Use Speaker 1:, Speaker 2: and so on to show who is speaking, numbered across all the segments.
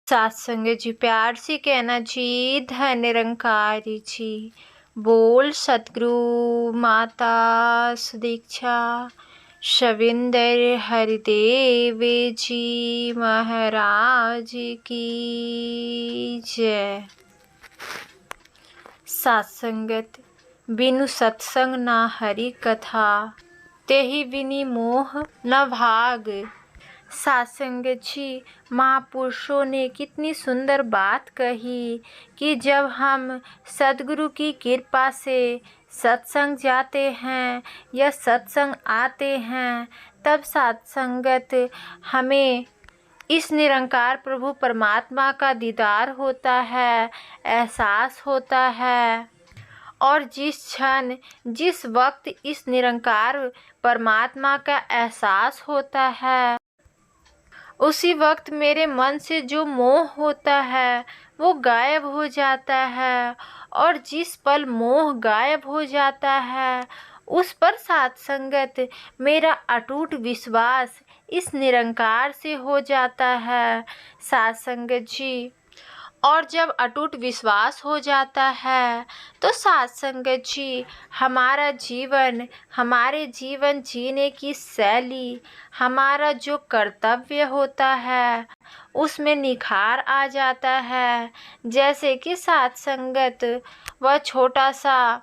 Speaker 1: सत्संग जी, प्यार से कहना जी, धन निरंकारी जी। बोल सतगुरु माता सुदीक्षा शविंदर हरिदेव जी महाराज की जय। सत्संगत बिनु सत्संग ना हरि कथा, तेहि बिनि मोह न भाग। सत्संग जी, महापुरुषों ने कितनी सुंदर बात कही कि जब हम सद्गुरु की कृपा से सत्संग जाते हैं या सत्संग आते हैं, तब सत्संगत हमें इस निरंकार प्रभु परमात्मा का दीदार होता है, एहसास होता है। और जिस क्षण जिस वक्त इस निरंकार परमात्मा का एहसास होता है, उसी वक्त मेरे मन से जो मोह होता है वो गायब हो जाता है। और जिस पल मोह गायब हो जाता है, उस पर सत्संगत मेरा अटूट विश्वास इस निरंकार से हो जाता है। सत्संगत जी, और जब अटूट विश्वास हो जाता है तो सत्संगत जी, हमारे जीवन जीने की शैली, हमारा जो कर्तव्य होता है उसमें निखार आ जाता है। जैसे कि सत्संगत वह छोटा सा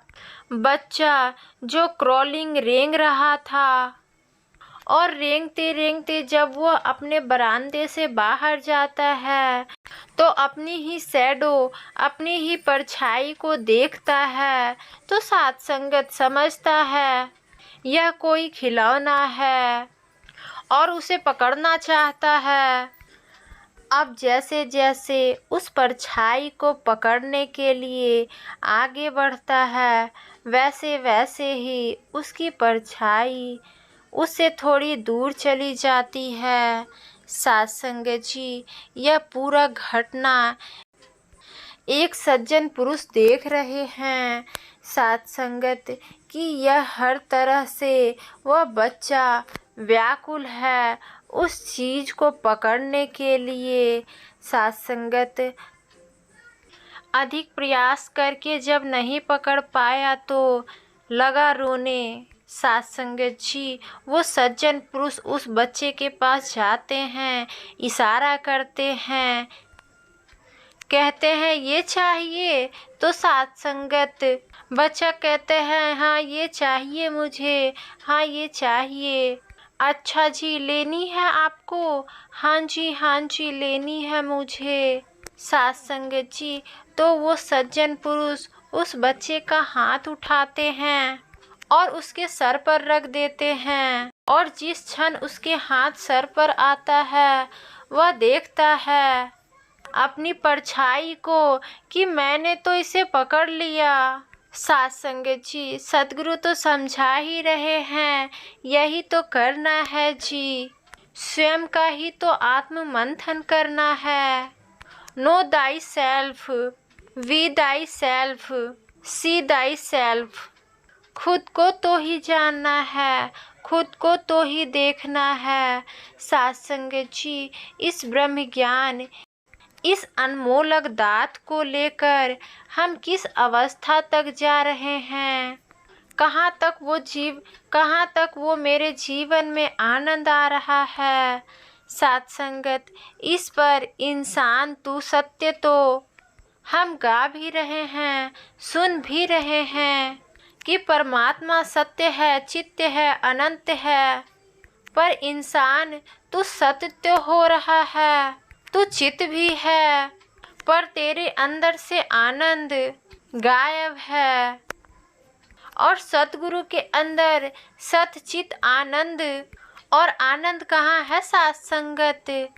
Speaker 1: बच्चा जो क्रॉलिंग रेंग रहा था, और रेंगते रेंगते जब वो अपने बरामदे से बाहर जाता है तो अपनी ही शैडो, अपनी ही परछाई को देखता है, तो सत्संगत समझता है यह कोई खिलौना है और उसे पकड़ना चाहता है। अब जैसे जैसे उस परछाई को पकड़ने के लिए आगे बढ़ता है, वैसे वैसे ही उसकी परछाई उससे थोड़ी दूर चली जाती है। सत्संग जी, यह पूरा घटना एक सज्जन पुरुष देख रहे हैं। सत्संगत कि यह हर तरह से वह बच्चा व्याकुल है उस चीज को पकड़ने के लिए। सत्संगत अधिक प्रयास करके जब नहीं पकड़ पाया तो लगा रोने। सत्संगत जी, वो सज्जन पुरुष उस बच्चे के पास जाते हैं, इशारा करते हैं, कहते हैं ये चाहिए। तो सत्संगत बच्चा कहते हैं हाँ ये चाहिए मुझे, हाँ ये चाहिए। अच्छा जी, लेनी है आपको? हाँ जी लेनी है मुझे। सत्संगत जी, तो वो सज्जन पुरुष उस बच्चे का हाथ उठाते हैं और उसके सर पर रख देते हैं। और जिस क्षण उसके हाथ सर पर आता है, वह देखता है अपनी परछाई को कि मैंने तो इसे पकड़ लिया। सत्संगत जी, सद्गुरु तो समझा ही रहे हैं, यही तो करना है जी। स्वयं का ही तो आत्म मंथन करना है। Know thyself, be thyself, see thyself. खुद को तो ही जानना है, खुद को तो ही देखना है। सत्संगत जी, इस ब्रह्म ज्ञान, इस अनमोलक दात को लेकर हम किस अवस्था तक जा रहे हैं? कहाँ तक वो मेरे जीवन में आनंद आ रहा है? सत्संगत, इस पर इंसान तू सत्य तो हम गा भी रहे हैं, सुन भी रहे हैं कि परमात्मा सत्य है, चित्त है, अनंत है। पर इंसान तू सत्य हो रहा है, तू चित भी है, पर तेरे अंदर से आनंद गायब है। और सतगुरु के अंदर सतचित आनंद, और आनंद कहाँ है? सत्संगत।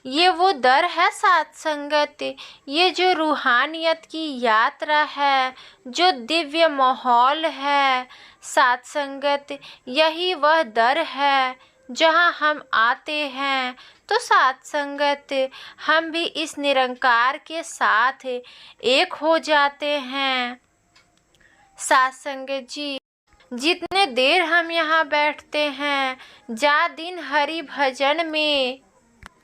Speaker 1: ये वो दर है सत्संगत, ये जो रूहानियत की यात्रा है, जो दिव्य माहौल है सत्संगत, यही वह दर है जहाँ हम आते हैं तो सत्संगत हम भी इस निरंकार के साथ एक हो जाते हैं। सत्संगत जी, जितने देर हम यहाँ बैठते हैं, जा दिन हरि भजन में,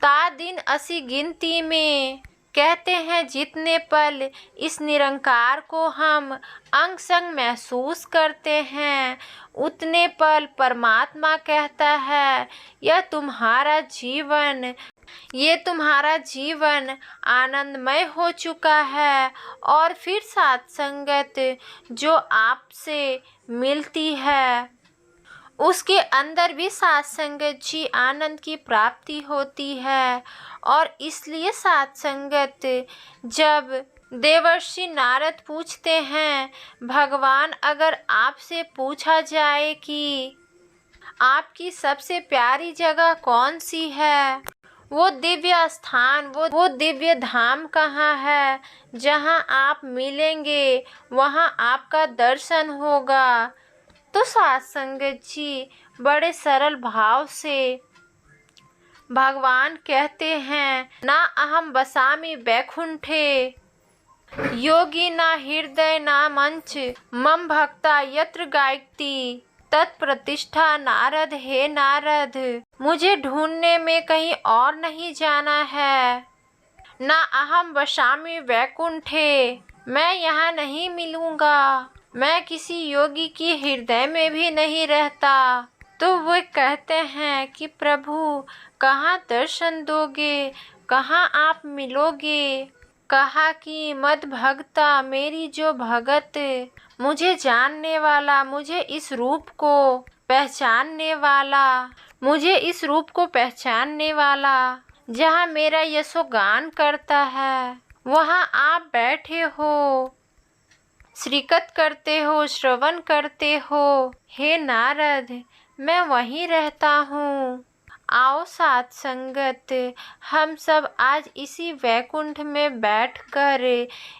Speaker 1: ता दिन असी गिनती में, कहते हैं जितने पल इस निरंकार को हम अंग संग महसूस करते हैं, उतने पल परमात्मा कहता है ये तुम्हारा जीवन आनंदमय हो चुका है। और फिर साथ संगत जो आपसे मिलती है उसके अंदर भी साथ संगत जी आनंद की प्राप्ति होती है। और इसलिए साथ संगत जब देवर्षि नारद पूछते हैं, भगवान अगर आपसे पूछा जाए कि आपकी सबसे प्यारी जगह कौन सी है, वो दिव्य स्थान, वो दिव्य धाम कहाँ है जहाँ आप मिलेंगे, वहाँ आपका दर्शन होगा, तो साथ संगत जी बड़े सरल भाव से भगवान कहते हैं, ना अहम बसामि वैकुंठे योगी ना हृदय ना मंच मम भक्ता यत्र गायति तत्प्रतिष्ठा नारद। हे नारद, मुझे ढूंढने में कहीं और नहीं जाना है। ना अहम वसामि वैकुंठे, मैं यहाँ नहीं मिलूंगा, मैं किसी योगी की हृदय में भी नहीं रहता। तो वे कहते हैं कि प्रभु कहाँ दर्शन दोगे, कहाँ आप मिलोगे। कहा कि मद भगता, मेरी जो भगत, मुझे जानने वाला, मुझे इस रूप को पहचानने वाला जहाँ मेरा यशोगान करता है, वहाँ आप बैठे हो, श्रीकत करते हो, श्रवण करते हो। हे नारद, मैं वहीं रहता हूँ। आओ साथ संगत, हम सब आज इसी वैकुंठ में बैठकर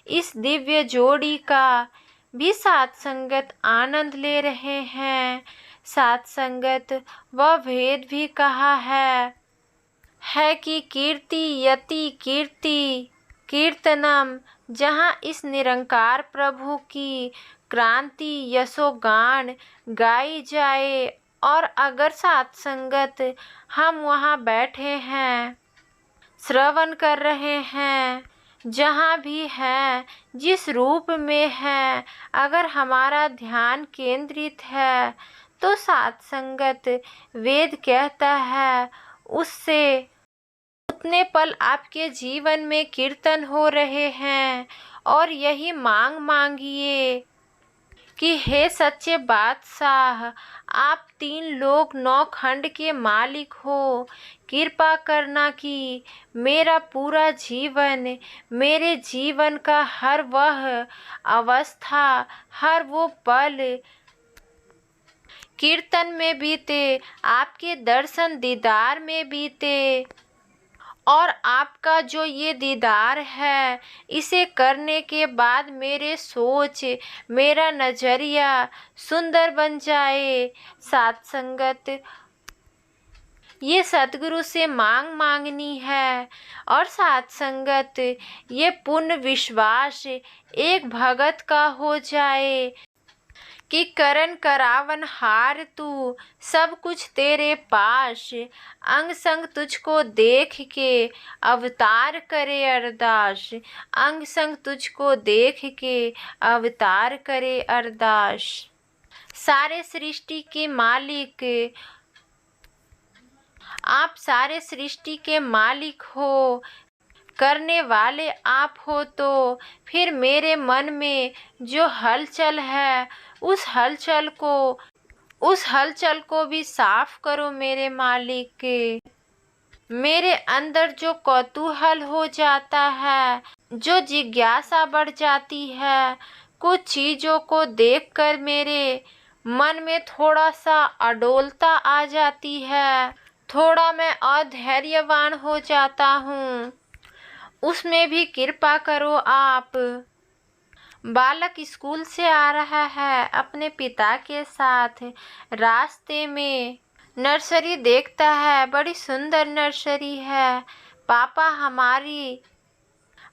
Speaker 1: इस दिव्य जोड़ी का भी साथ संगत आनंद ले रहे हैं। साथ संगत वह भेद भी कहा है कि कीर्ति यति कीर्ति कीर्तनम, जहाँ इस निरंकार प्रभु की क्रांति यशोगान गाई जाए। और अगर साथ संगत हम वहाँ बैठे हैं, श्रवण कर रहे हैं, जहाँ भी है, जिस रूप में है, अगर हमारा ध्यान केंद्रित है, तो साथ संगत वेद कहता है उससे उतने पल आपके जीवन में कीर्तन हो रहे हैं। और यही मांगिए कि हे सच्चे बादशाह, आप 3 लोक 9 खंड के मालिक हो, कृपा करना कि मेरा पूरा जीवन, मेरे जीवन का हर वह अवस्था, हर वो पल कीर्तन में बीते, आपके दर्शन दीदार में बीते। और आपका जो ये दीदार है, इसे करने के बाद मेरे सोच, मेरा नज़रिया सुंदर बन जाए। साथ संगत ये सतगुरु से मांगनी है। और साथ संगत ये पूर्ण विश्वास एक भगत का हो जाए कि करन करावन हार तू, सब कुछ तेरे पास, अंग संग तुझको देख के अवतार करे अरदास, अंग संग तुझको देख के अवतार करे अरदास। सारे सृष्टि के मालिक आप, सारे सृष्टि के मालिक हो, करने वाले आप हो, तो फिर मेरे मन में जो हलचल है, उस हलचल को भी साफ करो मेरे मालिक। मेरे अंदर जो कौतूहल हो जाता है, जो जिज्ञासा बढ़ जाती है, कुछ चीज़ों को देखकर मेरे मन में थोड़ा सा अडोलता आ जाती है, थोड़ा मैं अधैर्यवान हो जाता हूँ, उसमें भी कृपा करो आप। बालक स्कूल से आ रहा है, अपने पिता के साथ रास्ते में नर्सरी देखता है, बड़ी सुंदर नर्सरी है। पापा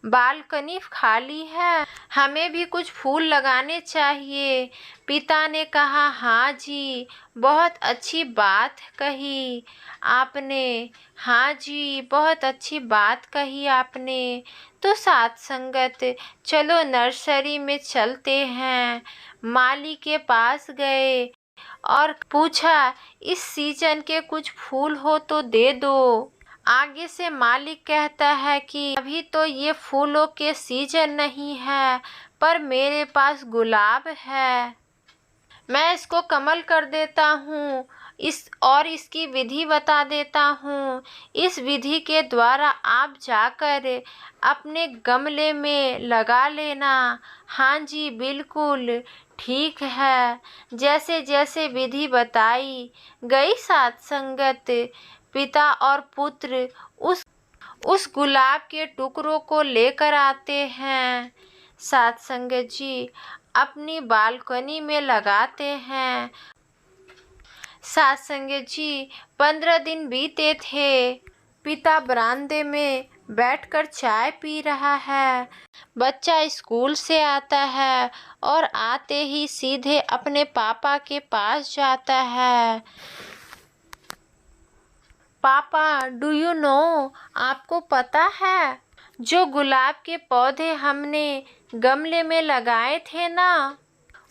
Speaker 1: बालकनी खाली है, हमें भी कुछ फूल लगाने चाहिए। पिता ने कहा, हाँ जी, बहुत अच्छी बात कही आपने। हाँ जी, बहुत अच्छी बात कही आपने। तो साथ संगत चलो नर्सरी में चलते हैं। माली के पास गए और पूछा, इस सीजन के कुछ फूल हो तो दे दो। आगे से मालिक कहता है कि अभी तो ये फूलों के सीजन नहीं है, पर मेरे पास गुलाब है, मैं इसको कमल कर देता हूँ। इसकी विधि बता देता हूँ। इस विधि के द्वारा आप जाकर अपने गमले में लगा लेना। हाँ जी, बिल्कुल ठीक है। जैसे जैसे विधि बताई गई साथ संगत पिता और पुत्र उस गुलाब के टुकड़ों को लेकर आते हैं। साथ संगत जी अपनी बालकनी में लगाते हैं। साथ संगत जी 15 दिन बीते थे। पिता बरामदे में बैठकर चाय पी रहा है। बच्चा स्कूल से आता है और आते ही सीधे अपने पापा के पास जाता है। पापा, डू यू नो, आपको पता है जो गुलाब के पौधे हमने गमले में लगाए थे ना,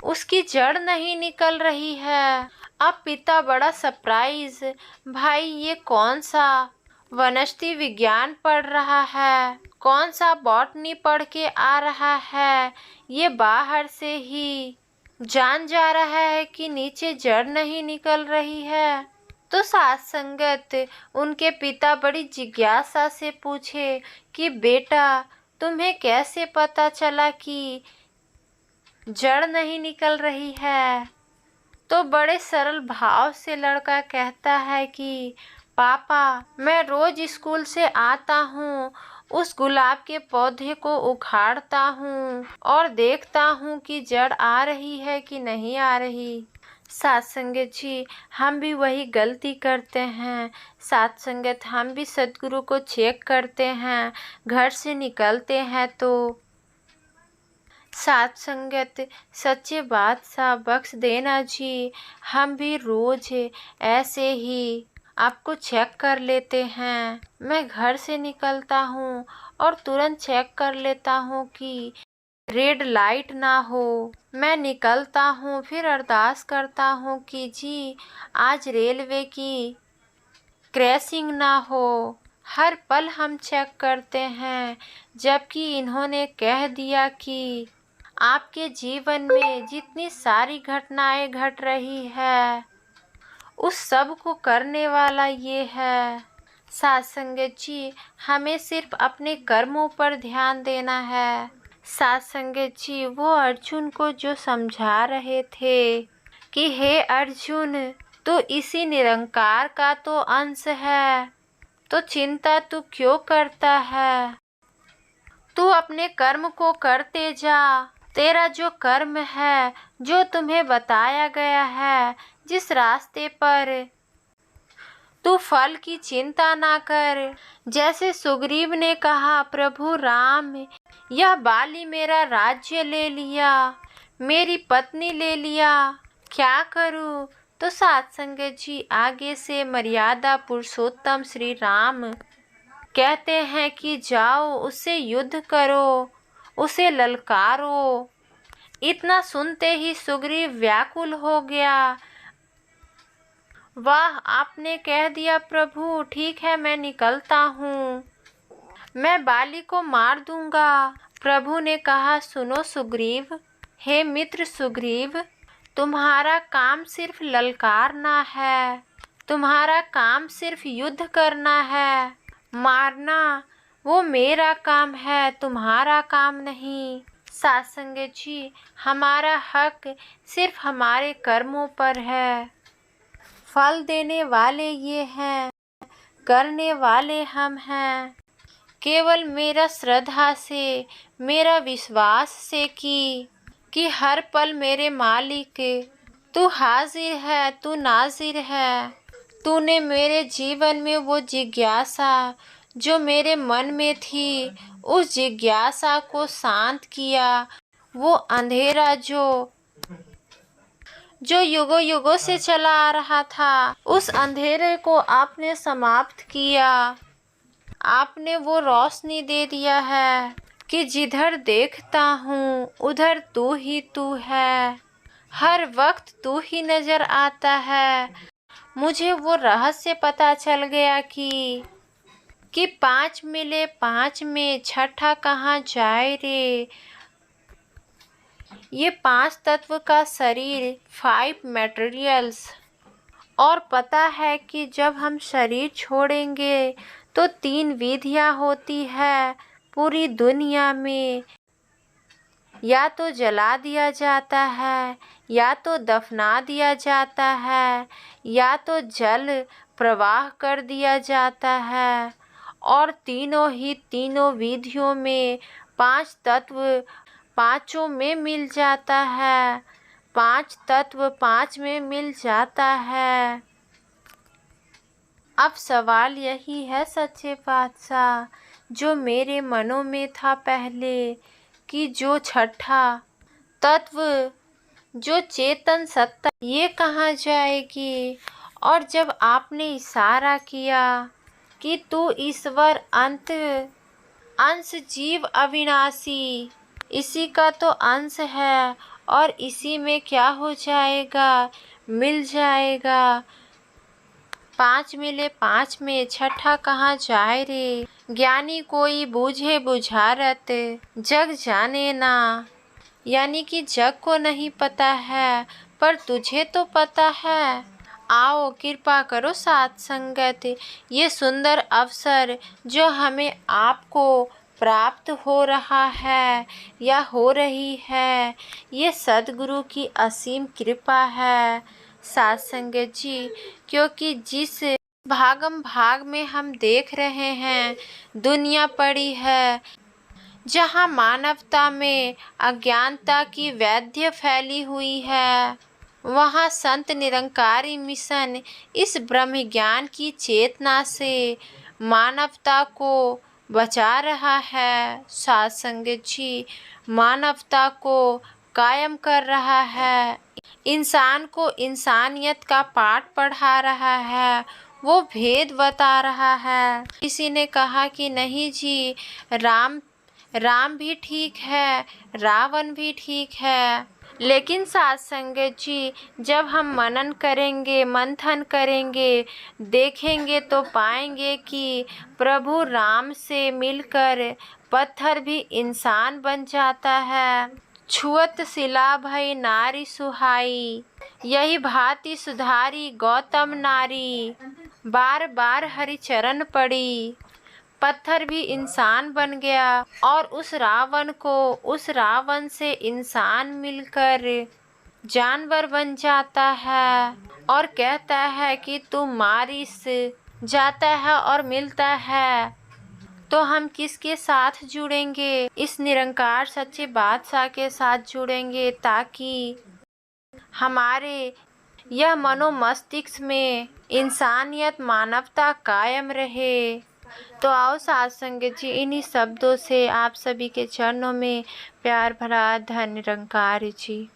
Speaker 1: उसकी जड़ नहीं निकल रही है। अब पिता बड़ा सरप्राइज, भाई ये कौन सा वनस्पति विज्ञान पढ़ रहा है, कौन सा बॉटनी पढ़ के आ रहा है, ये बाहर से ही जान जा रहा है कि नीचे जड़ नहीं निकल रही है। तो साथ संगत उनके पिता बड़ी जिज्ञासा से पूछे कि बेटा, तुम्हें कैसे पता चला कि जड़ नहीं निकल रही है? तो बड़े सरल भाव से लड़का कहता है कि पापा, मैं रोज स्कूल से आता हूँ, उस गुलाब के पौधे को उखाड़ता हूँ और देखता हूँ कि जड़ आ रही है कि नहीं आ रही। साथ संगत जी हम भी वही गलती करते हैं। साथ संगत हम भी सद्गुरु को चेक करते हैं, घर से निकलते हैं तो साथ संगत सच्चे बादशाह बख्श देना जी, हम भी रोज ऐसे ही आपको चेक कर लेते हैं। मैं घर से निकलता हूँ और तुरंत चेक कर लेता हूँ कि रेड लाइट ना हो। मैं निकलता हूँ, फिर अरदास करता हूँ कि जी आज रेलवे की क्रैशिंग ना हो। हर पल हम चेक करते हैं, जबकि इन्होंने कह दिया कि आपके जीवन में जितनी सारी घटनाएं घट रही है उस सब को करने वाला ये है। साथ संगत जी हमें सिर्फ अपने कर्मों पर ध्यान देना है। साथ संगत जी वो अर्जुन को जो समझा रहे थे कि हे अर्जुन, तू इसी निरंकार का तो अंश है, तो चिंता तू क्यों करता है? तू अपने कर्म को करते जा। तेरा जो कर्म है, जो तुम्हें बताया गया है, जिस रास्ते पर तू फल की चिंता ना कर। जैसे सुग्रीव ने कहा, प्रभु राम, यह बाली मेरा राज्य ले लिया, मेरी पत्नी ले लिया, क्या करूं? तो साथ संगत जी आगे से मर्यादा पुरुषोत्तम श्री राम कहते हैं कि जाओ उससे युद्ध करो, उसे ललकारो। इतना सुनते ही सुग्रीव व्याकुल हो गया। वाह, आपने कह दिया प्रभु, ठीक है मैं निकलता हूँ, मैं बाली को मार दूंगा। प्रभु ने कहा, सुनो सुग्रीव, हे मित्र सुग्रीव, तुम्हारा काम सिर्फ ललकारना है, तुम्हारा काम सिर्फ युद्ध करना है, मारना वो मेरा काम है, तुम्हारा काम नहीं। साथ संगत जी हमारा हक सिर्फ हमारे कर्मों पर है, फल देने वाले ये हैं, करने वाले हम हैं। केवल मेरा श्रद्धा से, मेरा विश्वास से कि हर पल मेरे मालिक तू हाजिर है, तू नाजिर है। तूने मेरे जीवन में वो जिज्ञासा जो मेरे मन में थी, उस जिज्ञासा को शांत किया। वो अंधेरा जो युगों युगों से चला आ रहा था, उस अंधेरे को आपने समाप्त किया। आपने वो रोशनी दे दिया है कि जिधर देखता हूँ उधर तू ही तू है। हर वक्त तू ही नजर आता है। मुझे वो रहस्य पता चल गया कि 5 मिले 5 में छठा कहाँ जाए रे। ये 5 तत्व का शरीर, 5 मटेरियल्स। और पता है कि जब हम शरीर छोड़ेंगे तो 3 विधियां होती है पूरी दुनिया में। या तो जला दिया जाता है, या तो दफना दिया जाता है, या तो जल प्रवाह कर दिया जाता है। और तीनों विधियों में 5 तत्व पांचों में मिल जाता है। 5 तत्व 5 में मिल जाता है। अब सवाल यही है सच्चे पातशाह, जो मेरे मनों में था पहले, कि जो छठा तत्व, जो चेतन सत्ता, ये कहाँ जाएगी। और जब आपने इशारा किया कि तू ईश्वर अंश जीव अविनाशी, इसी का तो अंश है और इसी में क्या हो जाएगा, मिल जाएगा। 5 मिले 5 में छठा कहाँ जाए रे। ज्ञानी कोई बूझे बुझारत जग जाने ना। यानी कि जग को नहीं पता है, पर तुझे तो पता है। आओ कृपा करो साथ संगत, ये सुंदर अवसर जो हमें आपको प्राप्त हो रहा है या हो रही है, ये सद्गुरु की असीम कृपा है साथ संगत जी। क्योंकि जिस भागम भाग में हम देख रहे हैं दुनिया पड़ी है, जहाँ मानवता में अज्ञानता की वैद्य फैली हुई है, वहाँ संत निरंकारी मिशन इस ब्रह्म ज्ञान की चेतना से मानवता को बचा रहा है साथ संगत जी। मानवता को कायम कर रहा है, इंसान को इंसानियत का पाठ पढ़ा रहा है, वो भेद बता रहा है। किसी ने कहा कि नहीं जी, राम भी ठीक है, रावण भी ठीक है। लेकिन साथ संगत जी, जब हम मनन करेंगे, मंथन करेंगे, देखेंगे तो पाएंगे कि प्रभु राम से मिलकर पत्थर भी इंसान बन जाता है। छुअत शिला भई नारी सुहाई, यही भांति सुधारी गौतम नारी। बार बार हरि चरण पड़ी, पत्थर भी इंसान बन गया। और उस रावण से इंसान मिलकर जानवर बन जाता है और कहता है कि तू मारिस जाता है और मिलता है। तो हम किसके साथ जुड़ेंगे? इस निरंकार सच्चे बादशाह के साथ जुड़ेंगे, ताकि हमारे यह मनोमस्तिष्क में इंसानियत, मानवता कायम रहे। तो आओ साथ संगत जी, इन्हीं शब्दों से आप सभी के चरणों में प्यार भरा धन्य निरंकार जी।